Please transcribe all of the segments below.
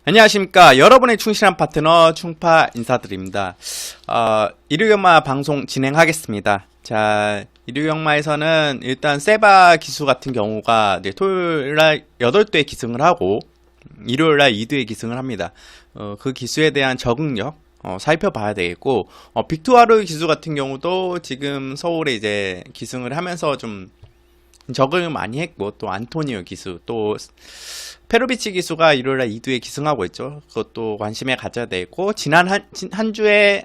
안녕하십니까. 여러분의 충실한 파트너 충파 인사드립니다. 일요경마 방송 진행하겠습니다. 자, 일요경마에서는 일단 세바 기수 같은 경우가 토요일날 8대 기승을 하고 일요일날 2대 기승을 합니다. 그 기수에 대한 적응력 살펴봐야 되겠고, 빅투아르 기수 같은 경우도 지금 서울에 이제 기승을 하면서 좀 적응을 많이 했고, 또 안토니오 기수, 또 페로비치 기수가 일요일날 2두에 기승하고 있죠. 그것도 관심에 가져야 되고, 지난주에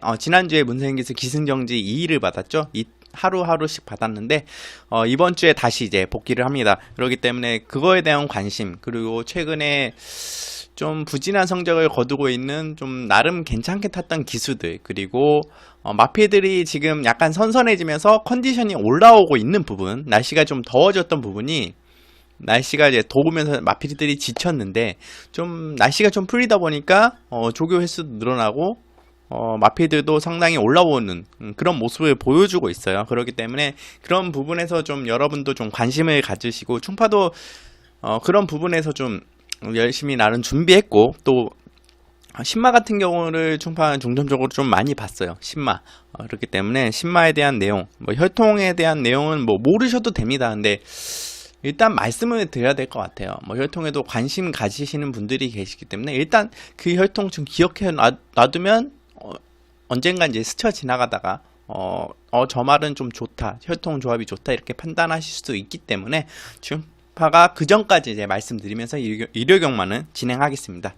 문세인 기수 기승정지 2위를 받았죠. 하루하루씩 받았는데, 이번 주에 다시 이제 복귀를 합니다. 그렇기 때문에 그거에 대한 관심, 그리고 최근에 좀 부진한 성적을 거두고 있는 좀 나름 괜찮게 탔던 기수들, 그리고 마필들이 지금 약간 선선해지면서 컨디션이 올라오고 있는 부분, 날씨가 좀 더워졌던 부분이, 날씨가 이제 더우면서 마필들이 지쳤는데 좀 날씨가 좀 풀리다 보니까 조교 횟수도 늘어나고 마필들도 상당히 올라오는 그런 모습을 보여주고 있어요. 그렇기 때문에 그런 부분에서 좀 여러분도 좀 관심을 가지시고, 충파도 그런 부분에서 좀 열심히 나름 준비했고, 또 신마 같은 경우를 충파는 중점적으로 좀 많이 봤어요. 신마. 그렇기 때문에 신마에 대한 내용, 혈통에 대한 내용은 모르셔도 됩니다. 근데 일단 말씀을 드려야 될 것 같아요. 혈통에도 관심 가지시는 분들이 계시기 때문에 일단 그 혈통 좀 기억해 놔두면 언젠가 이제 스쳐 지나가다가 저 말은 좀 좋다, 혈통 조합이 좋다, 이렇게 판단하실 수도 있기 때문에 충파가 그 전까지 이제 말씀드리면서 일요경마는 진행하겠습니다.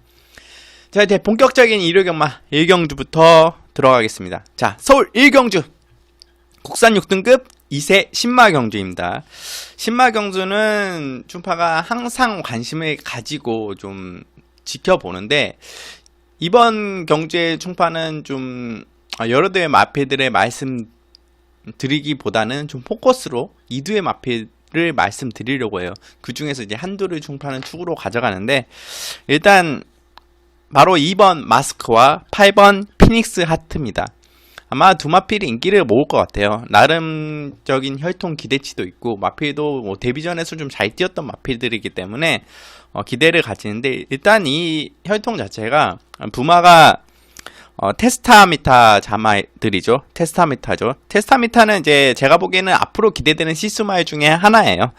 자, 이제 본격적인 일요경마 1경주부터 들어가겠습니다. 자, 서울 1경주 국산 6등급 2세 신마경주입니다. 신마경주는 충파가 항상 관심을 가지고 좀 지켜보는데, 이번 경주의 충파는 좀 여러 대회 마필들의 말씀드리기보다는 좀 포커스로 2두의 마필을 말씀드리려고 해요. 그 중에서 이제 한두를 충파는 축으로 가져가는데, 일단 바로 2번 마스크와 8번 피닉스 하트입니다. 아마 두 마필이 인기를 모을 것 같아요. 나름적인 혈통 기대치도 있고, 마필도 데뷔전에서 좀 잘 뛰었던 마필들이기 때문에 기대를 가지는데, 일단 이 혈통 자체가 부마가 테스타미타 자마들이죠. 테스타미타죠. 테스타미타는 이제 제가 보기에는 앞으로 기대되는 시스마일 중에 하나예요.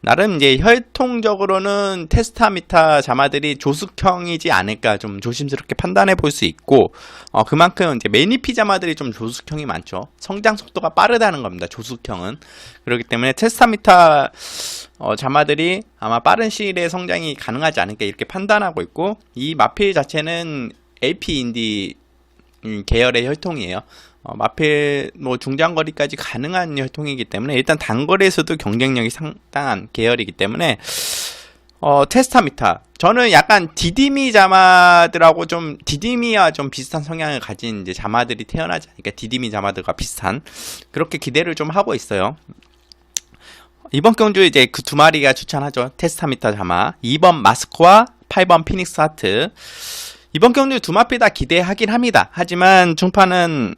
나름 이제 혈통적으로는 테스타미타 자마들이 조숙형이지 않을까 좀 조심스럽게 판단해 볼 수 있고, 그만큼 이제 매니피 자마들이 좀 조숙형이 많죠. 성장 속도가 빠르다는 겁니다. 조숙형은. 그렇기 때문에 테스타미타 자마들이 아마 빠른 시일에 성장이 가능하지 않을까 이렇게 판단하고 있고, 이 마필 자체는 AP 인디 계열의 혈통이에요. 마필 중장거리까지 가능한 혈통이기 때문에 일단 단거리에서도 경쟁력이 상당한 계열이기 때문에 테스타미타, 저는 약간 디디미 자마들하고 좀 디디미와 좀 비슷한 성향을 가진 이제 자마들이 태어나지 않으니까 디디미 자마들과 비슷한 그렇게 기대를 좀 하고 있어요. 이번 경주 이제 그 두 마리가 추천하죠. 테스타미타 자마, 2번 마스크와 8번 피닉스 하트. 이번 경주 두 마필 다 기대하긴 합니다. 하지만 충파는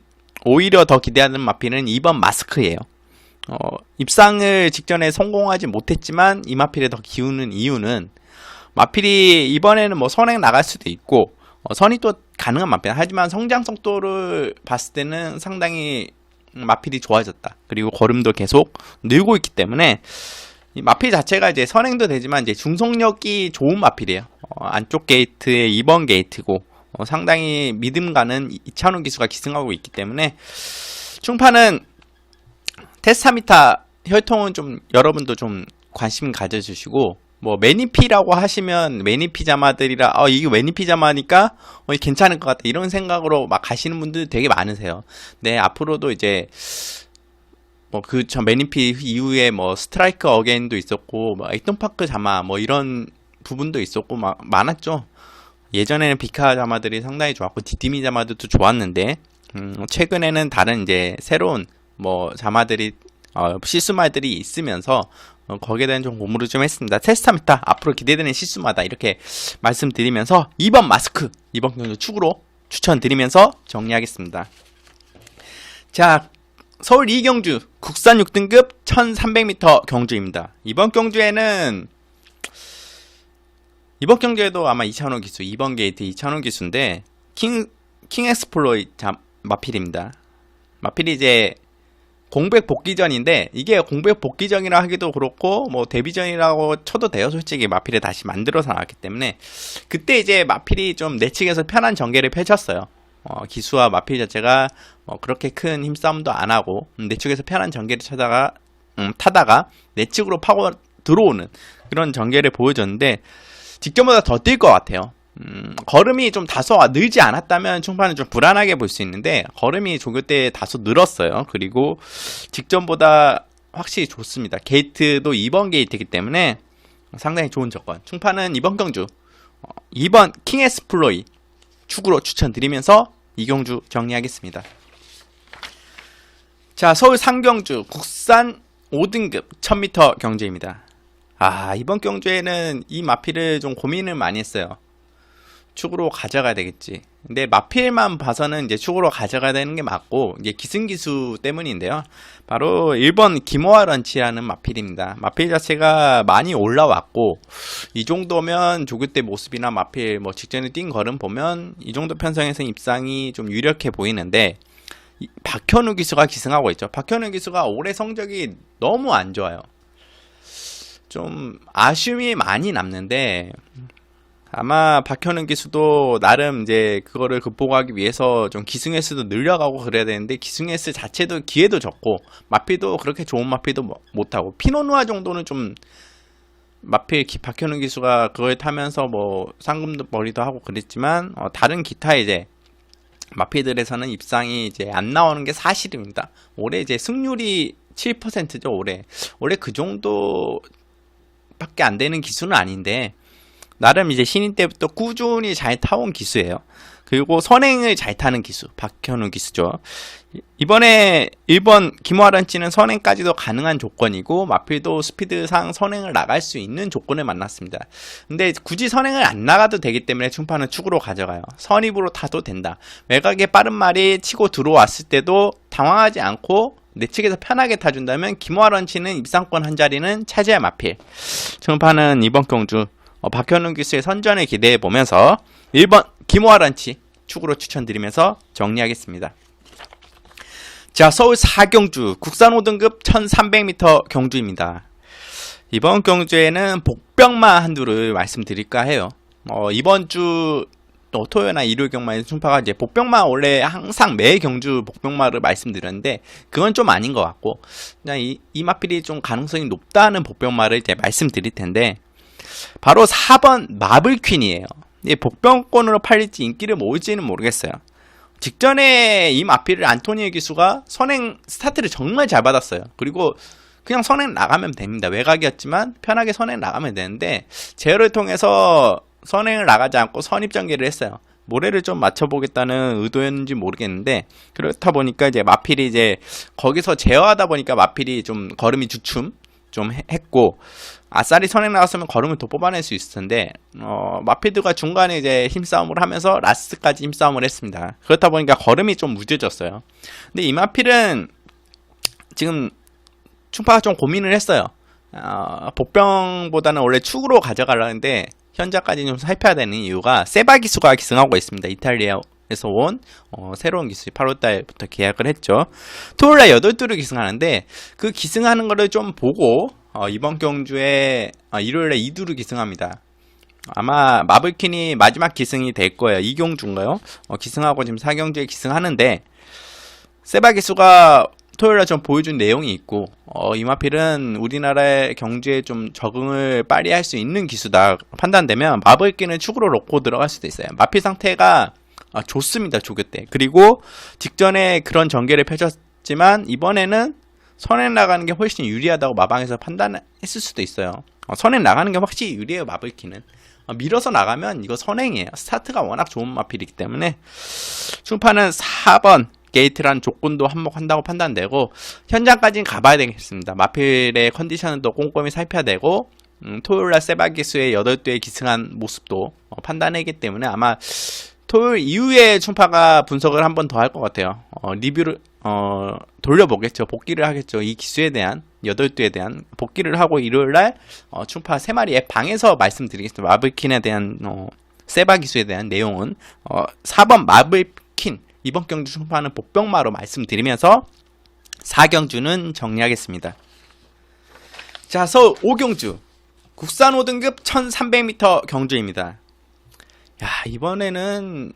오히려 더 기대하는 마필은 2번 마스크예요. 입상을 직전에 성공하지 못했지만 이 마필에 더 기우는 이유는, 마필이 이번에는 선행 나갈 수도 있고 선이 또 가능한 마필, 하지만 성장 속도를 봤을 때는 상당히 마필이 좋아졌다. 그리고 걸음도 계속 늘고 있기 때문에 이 마필 자체가 이제 선행도 되지만 이제 중속력이 좋은 마필이에요. 안쪽 게이트의 2번 게이트고 상당히 믿음 가는 이찬훈 기수가 기승하고 있기 때문에 충파는 테스타미타 혈통은 좀 여러분도 좀 관심 가져주시고, 매니피라고 하시면 매니피 자마들이라 이게 매니피 자마니까 괜찮을 것 같다 이런 생각으로 막 가시는 분들 되게 많으세요. 네, 앞으로도 이제 저 매니피 이후에 스트라이크 어게인도 있었고, 액동파크 자마 이런 부분도 있었고 많았죠. 예전에는 비카 자마들이 상당히 좋았고 디디미 자마들도 좋았는데, 최근에는 다른 이제 새로운 자마들이 시스마들이 있으면서 거기에 대한 좀 공부를 좀 했습니다. 테스타미타 앞으로 기대되는 시스마다 이렇게 말씀드리면서 2번 마스크 이번 경주 축으로 추천드리면서 정리하겠습니다. 자, 서울 2경주 국산 6등급 1300m 경주입니다. 이번 경주에는 이번 경기에도 아마 2차원 기수, 2번 게이트 2차원 기수인데, 킹 엑스플로이 마필입니다. 마필이 이제 공백 복귀전인데, 이게 공백 복귀전이라 하기도 그렇고 뭐 데뷔전이라고 쳐도 돼요. 솔직히 마필을 다시 만들어서 나왔기 때문에. 그때 이제 마필이 좀 내측에서 편한 전개를 펼쳤어요. 기수와 마필 자체가 그렇게 큰 힘싸움도 안 하고 내측에서 편한 전개를 타다가 내측으로 파고 들어오는 그런 전개를 보여줬는데, 직전보다 더 뛸 것 같아요. 걸음이 좀 다소 늘지 않았다면 충판은 좀 불안하게 볼 수 있는데, 걸음이 조교 때 다소 늘었어요. 그리고 직전보다 확실히 좋습니다. 게이트도 2번 게이트이기 때문에 상당히 좋은 조건. 충판은 이번 경주 2번 킹 엑스플로이 축으로 추천드리면서 이 경주 정리하겠습니다. 자, 서울 상경주 국산 5등급 1000m 경주입니다. 이번 경주에는 이 마필을 좀 고민을 많이 했어요. 축으로 가져가야 되겠지. 근데 마필만 봐서는 이제 축으로 가져가야 되는 게 맞고, 이게 기승기수 때문인데요. 바로 1번 기모아 런치라는 마필입니다. 마필 자체가 많이 올라왔고, 이 정도면 조교 때 모습이나 마필 직전에 뛴 걸음 보면 이 정도 편성에서 입상이 좀 유력해 보이는데, 박현우 기수가 기승하고 있죠. 박현우 기수가 올해 성적이 너무 안 좋아요. 좀 아쉬움이 많이 남는데, 아마 박현은 기수도 나름 이제 그거를 극복하기 위해서 좀 기승 횟수도 늘려가고 그래야 되는데, 기승 횟수 자체도 기회도 적고 마필도 그렇게 좋은 마필도 못하고, 피노누아 정도는 좀 마필 박현은 기수가 그걸 타면서 상금도 벌이도 하고 그랬지만, 다른 기타 이제 마필들에서는 입상이 이제 안 나오는 게 사실입니다. 올해 이제 승률이 7%죠. 올해 그 정도밖에 안 되는 기수는 아닌데, 나름 이제 신인 때부터 꾸준히 잘 타온 기수예요. 그리고 선행을 잘 타는 기수, 박현우 기수죠. 이번에 1번 김화런치는 선행까지도 가능한 조건이고, 마필도 스피드상 선행을 나갈 수 있는 조건을 만났습니다. 근데 굳이 선행을 안 나가도 되기 때문에 충판은 축으로 가져가요. 선입으로 타도 된다. 외곽에 빠른 말이 치고 들어왔을 때도 당황하지 않고 내측에서 편하게 타준다면 김화런치는 입상권 한 자리는 차지할 마필. 충판은 이번 경주 박현웅 기수의 선전을 기대해보면서 1번 김호아런치 축으로 추천드리면서 정리하겠습니다. 자, 서울 4경주 국산 5등급 1300m 경주입니다. 이번 경주에는 복병마 한두를 말씀드릴까 해요. 이번 주 토요일이나 일요일 경마에서 충파가 이제 복병마, 원래 항상 매 경주 복병마를 말씀드렸는데 그건 좀 아닌 것 같고, 그냥 이 마필이 좀 가능성이 높다는 복병마를 이제 말씀드릴 텐데, 바로 4번 마블퀸이에요. 복병권으로 팔릴지 인기를 모을지는 모르겠어요. 직전에 이 마필을 안토니오 기수가 선행 스타트를 정말 잘 받았어요. 그리고 그냥 선행 나가면 됩니다. 외곽이었지만 편하게 선행 나가면 되는데, 제어를 통해서 선행을 나가지 않고 선입 전개를 했어요. 모래를 좀 맞춰보겠다는 의도였는지 모르겠는데, 그렇다 보니까 이제 마필이 이제 거기서 제어하다 보니까 마필이 좀 걸음이 주춤 좀 했고, 아싸리 선행 나갔으면 걸음을 더 뽑아낼 수 있을 텐데, 마필드가 중간에 이제 힘싸움을 하면서 라스트까지 힘싸움을 했습니다. 그렇다 보니까 걸음이 좀 무뎌졌어요. 근데 이 마필은 지금 충파가 좀 고민을 했어요. 복병보다는 원래 축으로 가져가려는데 현재까지 좀 살펴야 되는 이유가 세바 기수가 기승하고 있습니다. 이탈리아에서 온 새로운 기수, 8월달부터 계약을 했죠. 토요일날 8두를 기승하는데, 그 기승하는 거를 좀 보고 이번 경주에 일요일에 2두를 기승합니다. 아마 마블킨이 마지막 기승이 될 거예요. 2경주인가요? 기승하고 지금 4경주에 기승하는데, 세바 기수가 토요일에 좀 보여준 내용이 있고, 이 마필은 우리나라의 경주에 좀 적응을 빨리 할 수 있는 기수다 판단되면 마블킨을 축으로 놓고 들어갈 수도 있어요. 마필 상태가 좋습니다, 조교 때. 그리고 직전에 그런 전개를 펼쳤지만 이번에는 선행 나가는 게 훨씬 유리하다고 마방에서 판단했을 수도 있어요. 선행 나가는 게 확실히 유리해요, 마블킨은. 밀어서 나가면 이거 선행이에요. 스타트가 워낙 좋은 마필이기 때문에 충파는 4번 게이트라는 조건도 한몫한다고 판단되고, 현장까지는 가봐야 되겠습니다. 마필의 컨디션은 또 꼼꼼히 살펴야 되고, 토요일날 세바 기수의 8두에 기승한 모습도 판단하기 때문에 아마 토요일 이후에 충파가 분석을 한 번 더 할 것 같아요. 리뷰를 돌려보겠죠. 복귀를 하겠죠. 이 기수에 대한 8두에 대한 복귀를 하고 일요일날 충파 3마리의 방에서 말씀드리겠습니다. 마블킨에 대한 세바 기수에 대한 내용은 4번 마블킨 이번 경주 충파는 복병마로 말씀드리면서 4경주는 정리하겠습니다. 자, 서울 5경주 국산 5등급 1300m 경주입니다. 야, 이번에는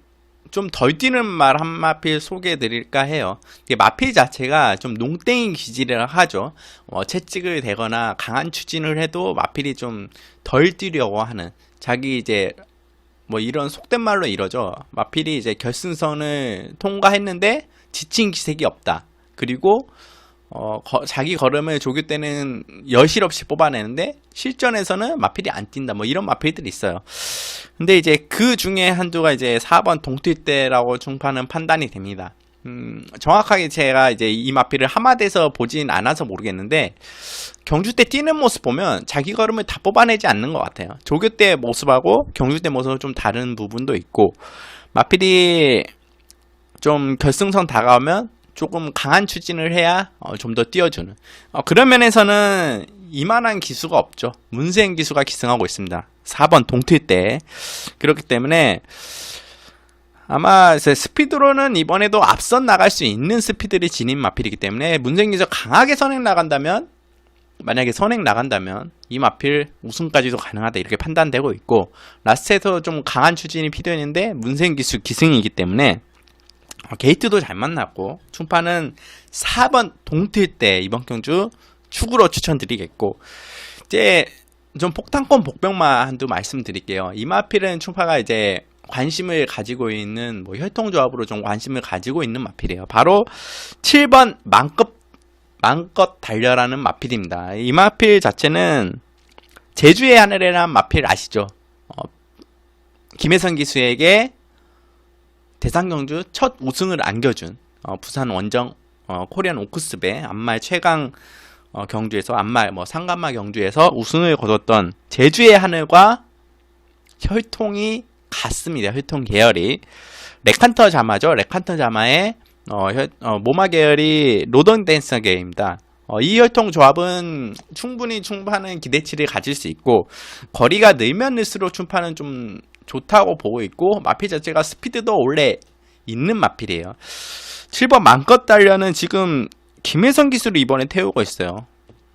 좀 덜 뛰는 말 한 마필 소개해 드릴까 해요. 마필 자체가 좀 농땡이 기질이라 하죠. 채찍을 대거나 강한 추진을 해도 마필이 좀 덜 뛰려고 하는, 자기 이제 뭐 이런 속된 말로 이러죠. 마필이 이제 결승선을 통과했는데 지친 기색이 없다. 그리고 자기 걸음을 조교 때는 여실없이 뽑아내는데 실전에서는 마필이 안 뛴다. 뭐 이런 마필들이 있어요. 근데 이제 그 중에 한두가 이제 4번 동틸대라고 중파는 판단이 됩니다. 정확하게 제가 이제 이 마필을 하마대에서 보진 않아서 모르겠는데 경주 때 뛰는 모습 보면 자기 걸음을 다 뽑아내지 않는 것 같아요. 조교 때 모습하고 경주 때 모습은 좀 다른 부분도 있고, 마필이 좀 결승선 다가오면 조금 강한 추진을 해야 좀 더 뛰어주는 그런 면에서는 이만한 기수가 없죠. 문세인 기수가 기승하고 있습니다. 4번 동틸대. 그렇기 때문에 아마 스피드로는 이번에도 앞선 나갈 수 있는 스피드를 지닌 마필이기 때문에 문세인 기수가 강하게 선행 나간다면, 만약에 선행 나간다면 이 마필 우승까지도 가능하다 이렇게 판단되고 있고, 라스트에서 좀 강한 추진이 필요했는데 문세인 기수 기승이기 때문에 게이트도 잘 만났고, 충파는 4번 동틸대 이번 경주 축으로 추천드리겠고, 이제 좀 폭탄권 복병마 한두 말씀드릴게요. 이 마필은 충파가 이제 관심을 가지고 있는 혈통조합으로 좀 관심을 가지고 있는 마필이에요. 바로 7번 마음껏 달려라는 마필입니다. 이 마필 자체는 제주의 하늘이라는 마필 아시죠? 김혜선 기수에게 대상경주 첫 우승을 안겨준 부산 원정 코리안 오크스배 안말 최강 경주에서 안말 상간마 경주에서 우승을 거뒀던 제주의 하늘과 혈통이 같습니다. 혈통 계열이 레칸터 자마죠. 레칸터 자마의 모마 계열이 로던 댄서 계열입니다. 이 혈통 조합은 충분히 충파는 기대치를 가질 수 있고, 거리가 늘면 늘수록 충파는 좀 좋다고 보고 있고, 마필 자체가 스피드도 원래 있는 마필이에요. 7번 마음껏 달려는 지금 김혜선 기수를 이번에 태우고 있어요.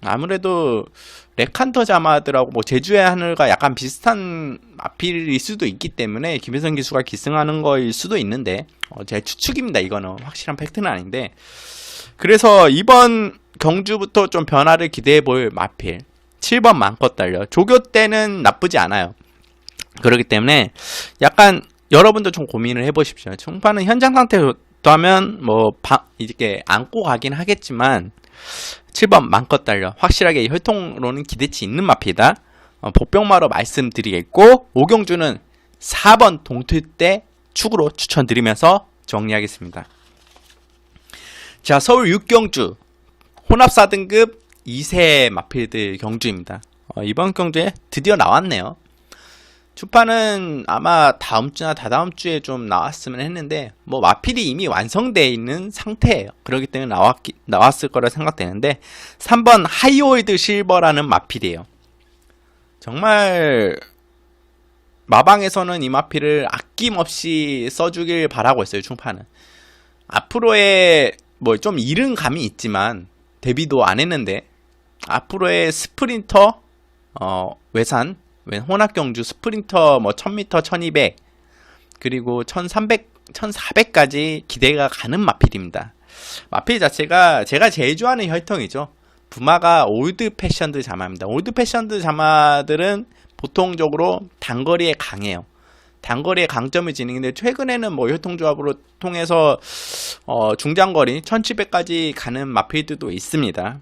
아무래도 레칸터 자마들하고 제주의 하늘과 약간 비슷한 마필일 수도 있기 때문에 김혜선 기수가 기승하는 거일 수도 있는데, 제 추측입니다. 이거는 확실한 팩트는 아닌데, 그래서 이번 경주부터 좀 변화를 기대해 볼 마필 7번 마음껏 달려. 조교 때는 나쁘지 않아요. 그렇기 때문에 약간 여러분도 좀 고민을 해보십시오. 충파는 현장 상태로 하면 이렇게 안고 가긴 하겠지만 7번 마음껏 달려 확실하게 혈통으로는 기대치 있는 마필이다. 복병마로 말씀드리겠고, 5경주는 4번 동틸대 축으로 추천드리면서 정리하겠습니다. 자, 서울 6경주 혼합 4등급 2세 마필들 경주입니다. 이번 경주에 드디어 나왔네요. 충파는 아마 다음주나 다다음주에 좀 나왔으면 했는데, 마필이 이미 완성되어 있는 상태예요. 그렇기 때문에 나왔을 거라 생각되는데, 3번 하이올드 실버라는 마필이에요. 정말 마방에서는 이 마필을 아낌없이 써주길 바라고 있어요. 충파는 앞으로의 좀 잃은 감이 있지만 데뷔도 안 했는데, 앞으로의 스프린터 외산 혼합경주 스프린터 1000m 1200 그리고 1300 1400까지 기대가 가는 마필입니다. 마필 자체가 제가 제일 좋아하는 혈통이죠. 부마가 올드 패션드 자마입니다. 올드 패션드 자마들은 보통적으로 단거리에 강해요. 단거리에 강점을 지니는데, 최근에는 혈통조합으로 통해서 중장거리 1700까지 가는 마필들도 있습니다.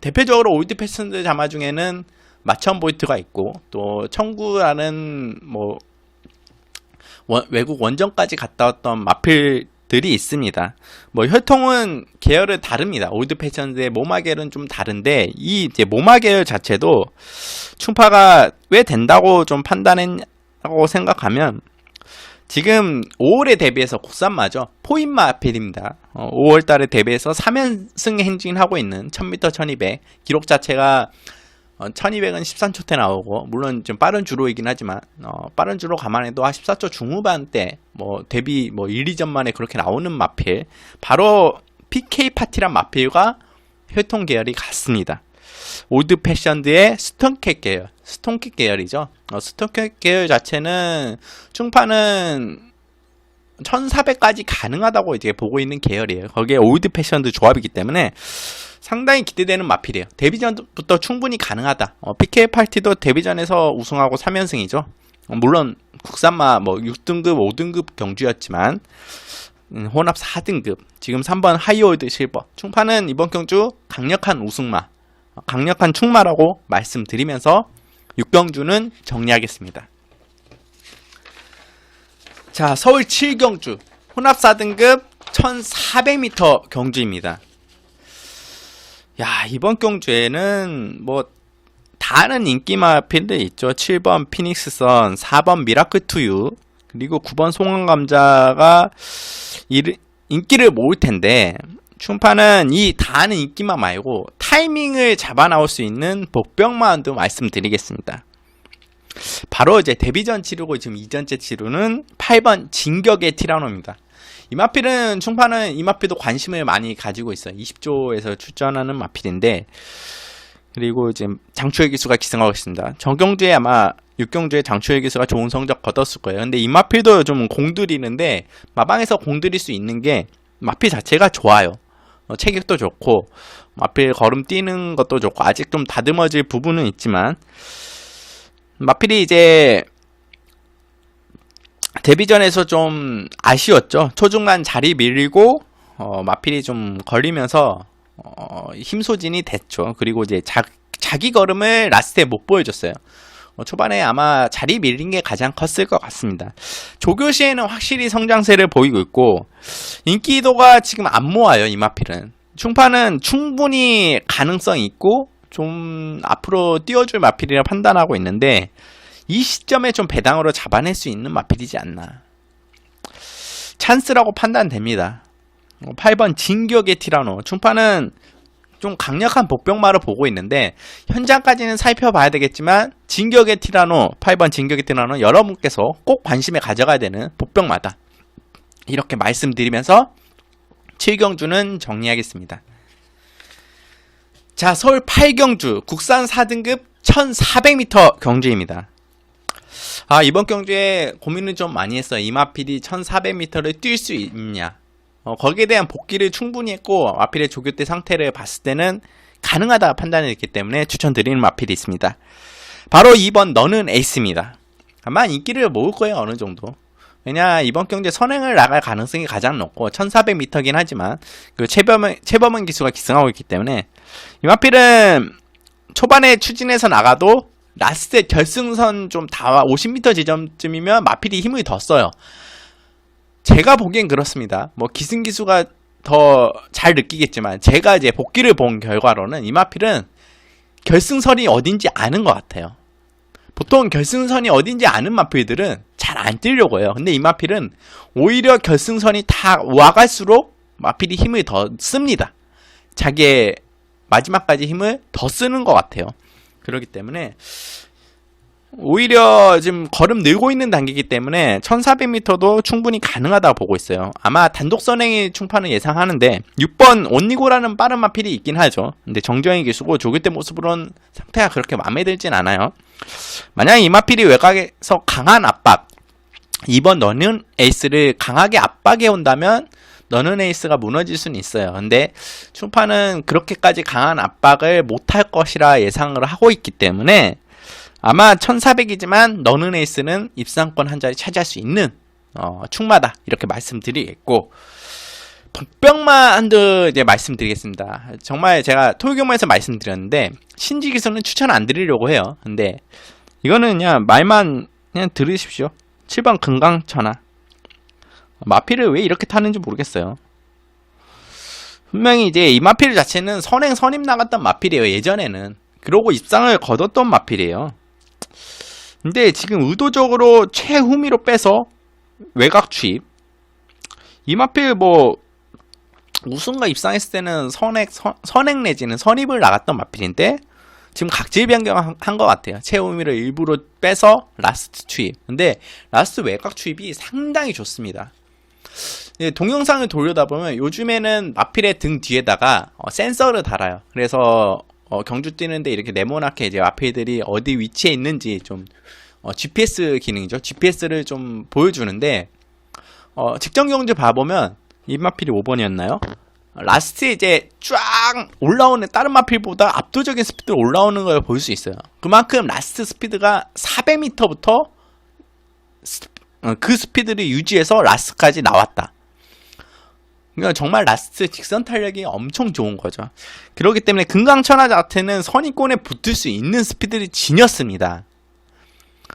대표적으로 올드 패션드 자마 중에는 마천 보이트가 있고, 또 청구라는 외국 원정까지 갔다 왔던 마필들이 있습니다. 혈통은 계열은 다릅니다. 올드 패션드의 모마 계열은 좀 다른데, 이 이제 모마 계열 자체도 충파가 왜 된다고 좀 판단했다고 생각하면, 지금 5월에 대비해서 국산마죠. 포인마필입니다. 5월달에 대비해서 3연승 행진하고 있는 1000m 1200 기록 자체가 1200은 13초대 나오고, 물론 좀 빠른 주로이긴 하지만 빠른 주로 감안해도 한 14초 중후반대 데뷔 1, 2전 만에 그렇게 나오는 마필, 바로 PK 파티란 마필과 혈통 계열이 같습니다. 올드 패션드의 스톤캣 계열, 스톤캣 계열이죠. 스톤캣 계열 자체는 충파는 1400까지 가능하다고 이제 보고 있는 계열이에요. 거기에 올드 패션드 조합이기 때문에 상당히 기대되는 마필이에요. 데뷔전부터 충분히 가능하다. PK 파티도 데뷔전에서 우승하고 3연승이죠. 물론 국산마 6등급, 5등급 경주였지만 혼합 4등급, 지금 3번 하이올드 실버. 충파는 이번 경주 강력한 우승마, 강력한 충마라고 말씀드리면서 6경주는 정리하겠습니다. 자, 서울 7경주 혼합 4등급 1400m 경주입니다. 야, 이번 경주에는 다른 인기마 필드 있죠. 7번 피닉스선, 4번 미라클 투유, 그리고 9번 송원감자가 인기를 모을 텐데, 충파는 이 다른 인기마 말고 타이밍을 잡아 나올 수 있는 복병마도 말씀드리겠습니다. 바로 이제 데뷔전 치르고 지금 2전째 치르는 8번 진격의 티라노입니다. 이 마필은 충파는 이 마필도 관심을 많이 가지고 있어요. 20조에서 출전하는 마필인데, 그리고 지금 장초의 기수가 기승하고 있습니다. 전경주에 아마 6경주에 장초의 기수가 좋은 성적 거뒀을 거예요. 근데 이 마필도 좀 공들이는데, 마방에서 공들일 수 있는 게 마필 자체가 좋아요. 체격도 좋고 마필 걸음 뛰는 것도 좋고, 아직 좀 다듬어질 부분은 있지만, 마필이 이제 데뷔전에서 좀 아쉬웠죠. 초중간 자리 밀리고 마필이 좀 걸리면서 힘소진이 됐죠. 그리고 이제 자기 걸음을 라스트에 못 보여줬어요. 초반에 아마 자리 밀린 게 가장 컸을 것 같습니다. 조교시에는 확실히 성장세를 보이고 있고, 인기도가 지금 안 모아요. 이 마필은. 충파는 충분히 가능성이 있고 좀 앞으로 띄워줄 마필이라 판단하고 있는데, 이 시점에 좀 배당으로 잡아낼 수 있는 마필이지 않나. 찬스라고 판단됩니다. 8번 진격의 티라노. 충파는 좀 강력한 복병마를 보고 있는데, 현장까지는 살펴봐야 되겠지만 진격의 티라노, 8번 진격의 티라노 여러분께서 꼭 관심에 가져가야 되는 복병마다, 이렇게 말씀드리면서 7경주는 정리하겠습니다. 자, 서울 8경주 국산 4등급 1400m 경주입니다. 이번 경주에 고민을 좀 많이 했어요. 이 마필이 1400m를 뛸 수 있냐. 거기에 대한 복귀를 충분히 했고, 마필의 조교 때 상태를 봤을 때는 가능하다 판단했기 때문에 추천드리는 마필이 있습니다. 바로 2번 너는 에이스입니다. 아마 인기를 모을 거예요, 어느 정도. 왜냐, 이번 경주에 선행을 나갈 가능성이 가장 높고 1400m긴 하지만 그 최범은 기수가 기승하고 있기 때문에, 이 마필은 초반에 추진해서 나가도 라스트 결승선 좀 다 50m 지점쯤이면 마필이 힘을 더 써요. 제가 보기엔 그렇습니다. 기승기수가 더 잘 느끼겠지만, 제가 이제 복귀를 본 결과로는 이 마필은 결승선이 어딘지 아는 것 같아요. 보통 결승선이 어딘지 아는 마필들은 잘 안 뛰려고 해요. 근데 이 마필은 오히려 결승선이 다 와갈수록 마필이 힘을 더 씁니다. 자기의 마지막까지 힘을 더 쓰는 것 같아요. 그렇기 때문에 오히려 지금 걸음 늘고 있는 단계이기 때문에 1400m도 충분히 가능하다고 보고 있어요. 아마 단독 선행이 충파는 예상하는데, 6번 온니고라는 빠른 마필이 있긴 하죠. 근데 정주영이 기수고 조교 때 모습으로는 상태가 그렇게 마음에 들진 않아요. 만약 이 마필이 외곽에서 강한 압박, 2번 너는 에이스를 강하게 압박해 온다면 너는 에이스가 무너질 수는 있어요. 근데 충파는 그렇게까지 강한 압박을 못할 것이라 예상을 하고 있기 때문에 아마 1400이지만 너는 에이스는 입상권 한 자리 차지할 수 있는 충마다, 이렇게 말씀드리겠고, 복병마 한두 이제 말씀드리겠습니다. 정말 제가 토요경마에서 말씀드렸는데 신지 기수는 추천 안 드리려고 해요. 근데 이거는 그냥 말만 그냥 들으십시오. 7번 금강천하. 마필을 왜 이렇게 타는지 모르겠어요. 분명히 이제 이 마필 자체는 선행 선임 나갔던 마필이에요, 예전에는. 그러고 입상을 거뒀던 마필이에요. 근데 지금 의도적으로 최후미로 빼서 외곽 추입. 이마필 뭐 우승과 입상했을 때는 선액 내지는 선입을 나갔던 마필인데 지금 각질 변경한 것 같아요. 체오미를 일부러 빼서 라스트 추입. 근데 라스트 외곽 추입이 상당히 좋습니다. 동영상을 돌려다 보면 요즘에는 마필의 등 뒤에다가 센서를 달아요. 그래서 경주 뛰는데 이렇게 네모나게 이제 마필들이 어디 위치에 있는지 좀 GPS 기능이죠. GPS를 좀 보여주는데 직전 경주 봐보면 이 마필이 5번이었나요? 라스트에 이제 쫙 올라오는 다른 마필보다 압도적인 스피드로 올라오는 걸 볼 수 있어요. 그만큼 라스트 스피드가 400m부터 그 스피드를 유지해서 라스트까지 나왔다. 그러니까 정말 라스트 직선 탄력이 엄청 좋은 거죠. 그렇기 때문에 금강천하 자체는 선입권에 붙을 수 있는 스피드를 지녔습니다.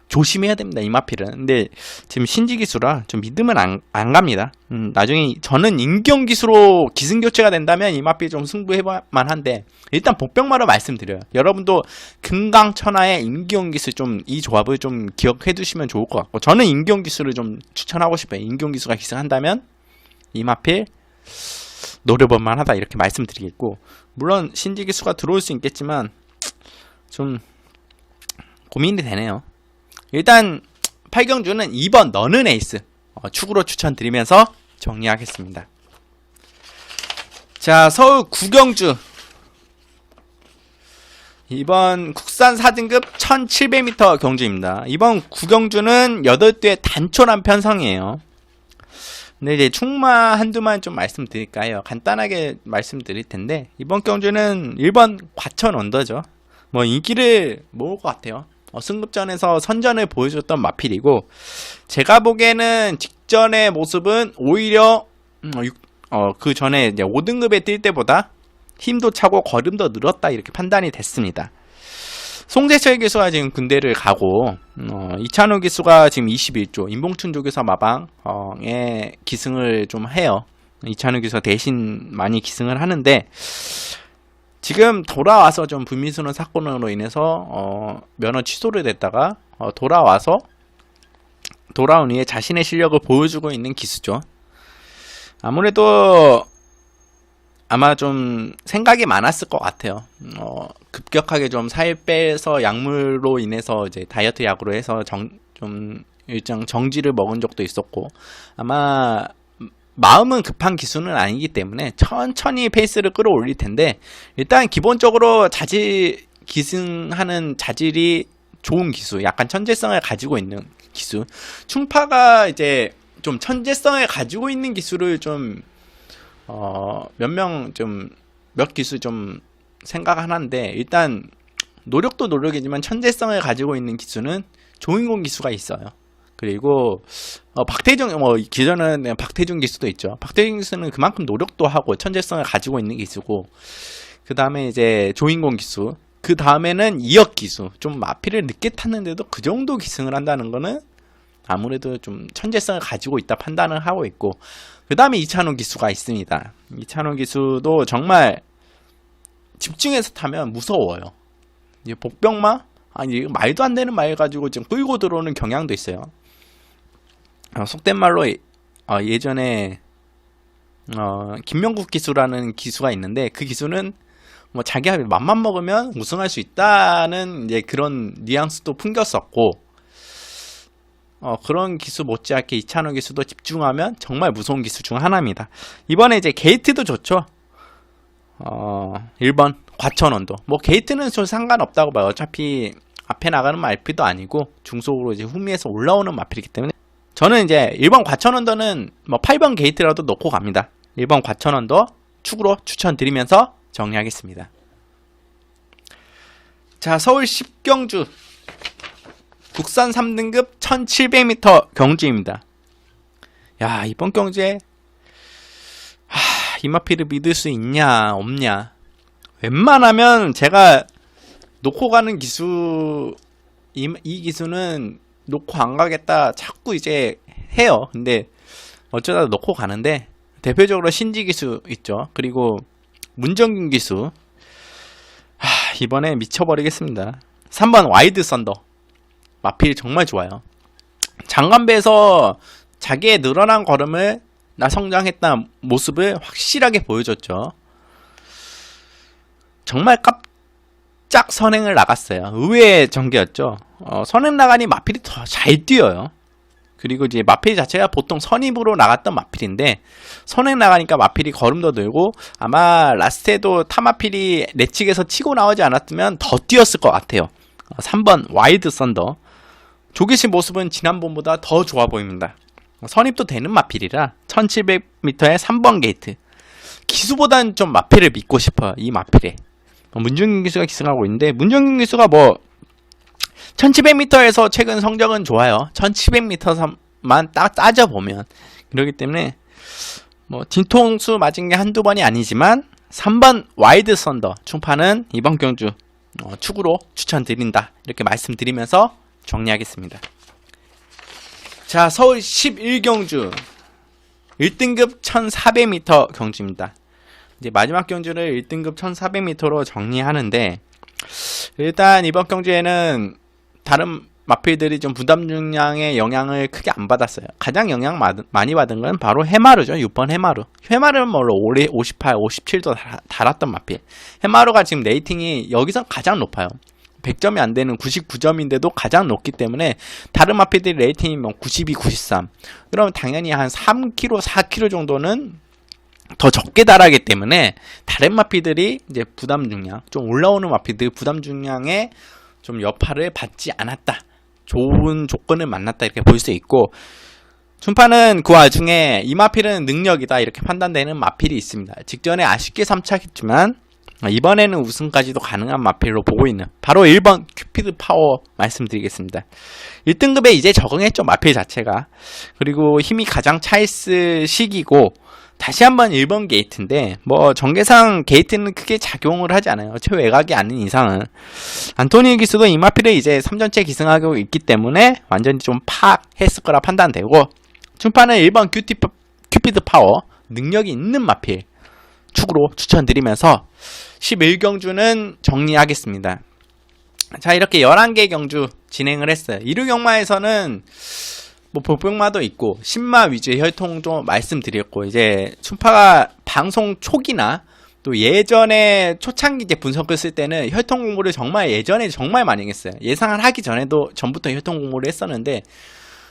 조심해야 됩니다, 이 마필은. 근데 지금 신지 기수라 좀 믿으면 안 갑니다. 나중에 저는 인경 기수로 기승 교체가 된다면 이 마필 좀 승부해볼 만한데 일단 복병마로 말씀드려요. 여러분도 금강천하의 인경 기수 좀 이 조합을 좀 기억해 두시면 좋을 것 같고 저는 인경 기수를 좀 추천하고 싶어요. 인경 기수가 기승한다면 이 마필 노려볼 만하다 이렇게 말씀드리겠고 물론 신지 기수가 들어올 수 있겠지만 좀 고민이 되네요. 일단 8경주는 2번 너는 에이스 축으로 추천드리면서 정리하겠습니다. 자, 서울 9경주 이번 국산 4등급 1700m 경주입니다. 이번 9경주는 8대의 단촐한 편성이에요. 근데 이제 충마 한두만 좀 말씀드릴까요? 간단하게 말씀드릴 텐데 이번 경주는 1번 과천 언더죠. 뭐 인기를 모을 것 같아요. 승급전에서 선전을 보여줬던 마필이고 제가 보기에는 직전의 모습은 오히려 그 전에 이제 5등급에 뛸 때보다 힘도 차고 걸음도 늘었다 이렇게 판단이 됐습니다. 송재철 기수가 지금 군대를 가고 이찬호 기수가 지금 21조 임봉춘 조교사 마방에 기승을 좀 해요. 이찬호 기수가 대신 많이 기승을 하는데 지금 돌아와서 좀 불미스러운 사건으로 인해서 면허 취소를 됐다가 돌아온 후에 자신의 실력을 보여주고 있는 기수죠. 아무래도 아마 좀 생각이 많았을 것 같아요. 급격하게 좀 살 빼서 약물로 인해서 이제 다이어트 약으로 해서 좀 일정 정지를 먹은 적도 있었고 아마 마음은 급한 기수는 아니기 때문에 천천히 페이스를 끌어올릴 텐데 일단 기본적으로 기승하는 자질이 좋은 기수, 약간 천재성을 가지고 있는 기수. 충파가 이제 좀 천재성을 가지고 있는 기수를 좀 몇 기수 좀 생각하는데 일단 노력도 노력이지만 천재성을 가지고 있는 기수는 조인공 기수가 있어요. 그리고 박태중 기존은 박태중 기수도 있죠. 박태중 기수는 그만큼 노력도 하고 천재성을 가지고 있는 기수고 그 다음에 이제 조인공 기수 그 다음에는 이혁 기수 좀 마필을 늦게 탔는데도 그 정도 기승을 한다는 거는 아무래도 좀 천재성을 가지고 있다 판단을 하고 있고 그 다음에 이찬호 기수가 있습니다. 이찬호 기수도 정말 집중해서 타면 무서워요. 이제 복병마 아니 말도 안 되는 말 가지고 지금 끌고 들어오는 경향도 있어요. 속된 말로 예전에 김명국 기수라는 기수가 있는데 그 기수는 뭐 자기가 맘만 먹으면 우승할 수 있다는 이제 그런 뉘앙스도 풍겼었고 그런 기수 못지않게 이찬호 기수도 집중하면 정말 무서운 기수 중 하나입니다. 이번에 이제 게이트도 좋죠. 1번 과천원도 뭐 게이트는 좀 상관없다고 봐요. 어차피 앞에 나가는 마필도 아니고 중속으로 이제 후미에서 올라오는 마필이기 때문에 저는 이제 1번 과천언더는 뭐 8번 게이트라도 넣고 갑니다. 1번 과천언더 축으로 추천드리면서 정리하겠습니다. 자, 서울 10경주 국산 3등급 1700m 경주입니다. 야, 이번 경주에 이마필을 믿을 수 있냐 없냐 웬만하면 제가 놓고 가는 기수 이 기수는 놓고 안 가겠다 자꾸 이제 해요. 근데 어쩌다 놓고 가는데 대표적으로 신지 기수 있죠. 그리고 문정균 기수 이번에 미쳐버리겠습니다. 3번 와이드 썬더 마필 정말 좋아요. 장관배에서 자기의 늘어난 걸음을 나 성장했다는 모습을 확실하게 보여줬죠. 정말 깜짝 선행을 나갔어요. 의외의 전개였죠. 선행 나가니 마필이 더 잘 뛰어요. 그리고 이제 마필 자체가 보통 선입으로 나갔던 마필인데 선행 나가니까 마필이 걸음도 늘고 아마 라스트에도 타마필이 내측에서 치고 나오지 않았으면 더 뛰었을 것 같아요. 3번 와이드 썬더. 조기식 모습은 지난번보다 더 좋아 보입니다. 선입도 되는 마필이라 1700m의 3번 게이트. 기수보다는 좀 마필을 믿고 싶어요. 이 마필에. 문정균 기수가 기승하고 있는데 문정균 기수가 뭐 1700m에서 최근 성적은 좋아요. 1700m만 딱 따져보면. 그렇기 때문에 뭐 뒤통수 맞은 게 한두 번이 아니지만 3번 와이드 썬더 충파는 이번 경주 축으로 추천드린다. 이렇게 말씀드리면서 정리하겠습니다. 자, 서울 11경주 1등급 1400m 경주입니다. 이제 마지막 경주를 1등급 1400m로 정리하는데 일단 이번 경주에는 다른 마필들이 좀 부담 중량의 영향을 크게 안 받았어요. 가장 영향 많이 받은 건 바로 해마루죠. 6번 해마루. 해마루는 물론 올해 58, 57도 달았던 마필. 해마루가 지금 레이팅이 여기서 가장 높아요. 100점이 안 되는 99점인데도 가장 높기 때문에 다른 마필들이 레이팅이 92, 93. 그러면 당연히 한 3kg, 4kg 정도는 더 적게 달하기 때문에 다른 마필들이 이제 부담 중량, 좀 올라오는 마필들 부담 중량에 좀 여파를 받지 않았다. 좋은 조건을 만났다. 이렇게 볼 수 있고 춘파는 그 와중에 이 마필은 능력이다. 이렇게 판단되는 마필이 있습니다. 직전에 아쉽게 3차했지만 이번에는 우승까지도 가능한 마필로 보고 있는 바로 1번 큐피드 파워 말씀드리겠습니다. 1등급에 이제 적응했죠. 마필 자체가. 그리고 힘이 가장 차있을 시기고 다시 한번 1번 게이트인데 뭐 전개상 게이트는 크게 작용을 하지 않아요. 최외곽이 아닌 이상은. 안토니 기수도 이 마필을 이제 3전째 기승하고 있기 때문에 완전히 좀 파악했을 거라 판단되고 춘파는 1번 큐피드 파워 능력이 있는 마필 축으로 추천드리면서 11경주는 정리하겠습니다. 자, 이렇게 11개 경주 진행을 했어요. 이루경마에서는 뭐 복병마도 있고 신마 위주의 혈통 좀 말씀드렸고 이제 춘파가 방송 초기나 또 예전에 초창기 이제 분석을 쓸 때는 혈통 공부를 정말 예전에 정말 많이 했어요. 예상을 하기 전부터 혈통 공부를 했었는데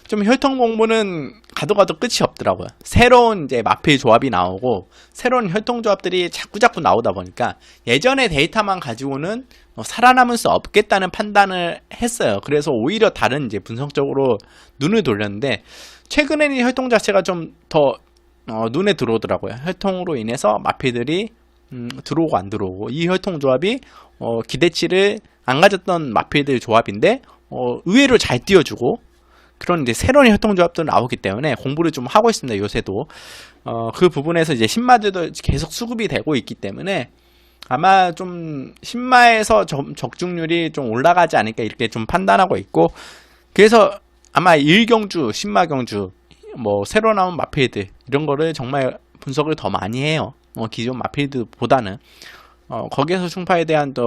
좀 혈통 공부는 가도 끝이 없더라고요. 새로운 이제 마필 조합이 나오고 새로운 혈통 조합들이 자꾸 나오다 보니까 예전의 데이터만 가지고는 살아남을 수 없겠다는 판단을 했어요. 그래서 오히려 다른 이제 분석적으로 눈을 돌렸는데 최근에는 혈통 자체가 좀 더 눈에 들어오더라고요. 혈통으로 인해서 마필들이 들어오고 안 들어오고 이 혈통 조합이 기대치를 안 가졌던 마필들 조합인데 의외로 잘 띄워주고 그런 이제 새로운 혈통 조합도 나오기 때문에 공부를 좀 하고 있습니다. 요새도 그 부분에서 이제 신마들도 계속 수급이 되고 있기 때문에 아마 좀 신마에서 적중률이 좀 올라가지 않을까 이렇게 좀 판단하고 있고 그래서 아마 1경주, 신마 경주 뭐 새로 나온 마필들 이런 거를 정말 분석을 더 많이 해요. 기존 마필들보다는 거기에서 충파에 대한 더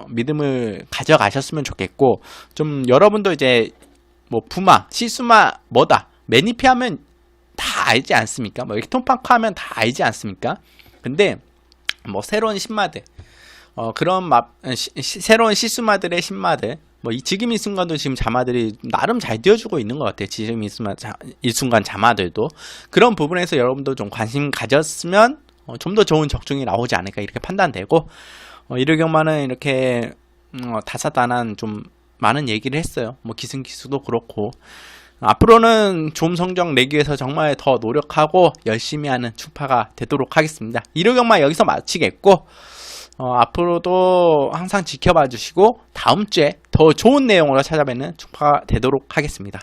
믿음을 가져가셨으면 좋겠고 좀 여러분도 이제 뭐 부마, 시수마 뭐다 매니피 하면 다 알지 않습니까? 뭐 엑톤파크 하면 다 알지 않습니까? 근데 뭐 새로운 신마들 그런 새로운 시수마들의 신마들 뭐 지금 이 순간도 지금 자마들이 나름 잘 띄워주고 있는 것 같아요. 지금 이 순간 자마들도 그런 부분에서 여러분도 좀 관심 가졌으면 좀 더 좋은 적중이 나오지 않을까 이렇게 판단되고 이르경마는 이렇게 다사다난 좀 많은 얘기를 했어요. 뭐 기승기수도 그렇고 앞으로는 좋은 성적 내기 위해서 정말 더 노력하고 열심히 하는 춘파가 되도록 하겠습니다. 이르경마 여기서 마치겠고 앞으로도 항상 지켜봐 주시고 다음 주에 더 좋은 내용으로 찾아뵙는 춘파가 되도록 하겠습니다.